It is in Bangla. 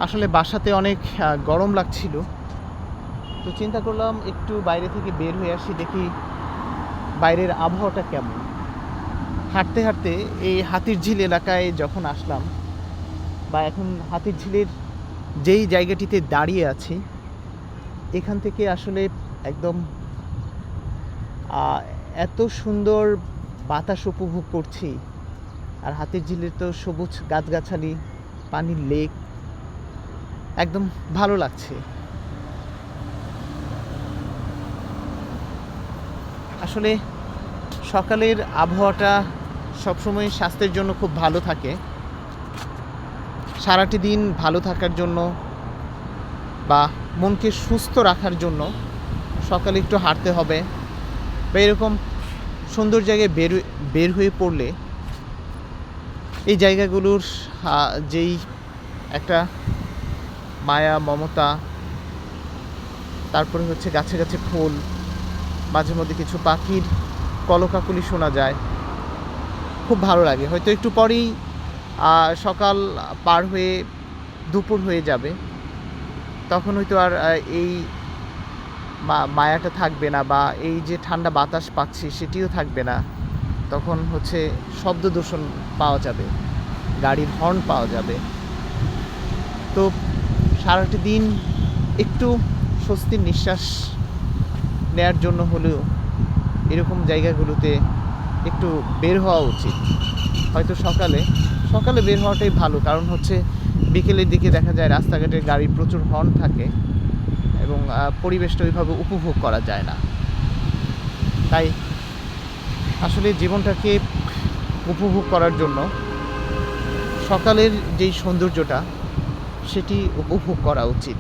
আসলে বাসাতে অনেক গরম লাগছিল, তো চিন্তা করলাম একটু বাইরে থেকে বের হয়ে আসি, দেখি বাইরের আবহাওয়াটা কেমন। হাঁটতে হাঁটতে এই হাতিরঝিল এলাকায় যখন আসলাম, বা এখন হাতিরঝিলের যেই জায়গাটিতে দাঁড়িয়ে আছি, এখান থেকে আসলে একদম এত সুন্দর বাতাস উপভোগ করছি। আর হাতিরঝিলের তো সবুজ গাছগাছালি, পানির লেক, একদম ভালো লাগছে। আসলে সকালের আবহাওয়াটা সবসময় স্বাস্থ্যের জন্য খুব ভালো থাকে। সারাটি দিন ভালো থাকার জন্য বা মনকে সুস্থ রাখার জন্য সকালে একটু হাঁটতে হবে, বা এরকম সুন্দর জায়গায় বের হয়ে পড়লে এই জায়গাগুলোর যেই একটা মায়া মমতা, তারপরে হচ্ছে গাছে গাছে ফুল, মাঝে মধ্যে কিছু পাখির কলকাকলি শোনা যায়, খুব ভালো লাগে। হয়তো একটু পরেই সকাল পার হয়ে দুপুর হয়ে যাবে, তখন হয়তো আর এই মায়াটা থাকবে না, বা এই যে ঠান্ডা বাতাস পাচ্ছি সেটিও থাকবে না। তখন হচ্ছে শব্দ দূষণ পাওয়া যাবে, গাড়ির হর্ন পাওয়া যাবে। তো সারাটি দিন একটু স্বস্তির নিঃশ্বাস নেয়ার জন্য হলেও এরকম জায়গাগুলোতে একটু বের হওয়া উচিত। হয়তো সকালে বের হওয়াটাই ভালো, কারণ হচ্ছে বিকেলের দিকে দেখা যায় রাস্তাঘাটে গাড়ির প্রচুর হর্ন থাকে এবং পরিবেশটা ওইভাবে উপভোগ করা যায় না। তাই আসলে জীবনটাকে উপভোগ করার জন্য সকালের যেই সৌন্দর্যটা সেটি উপভোগ করা উচিত।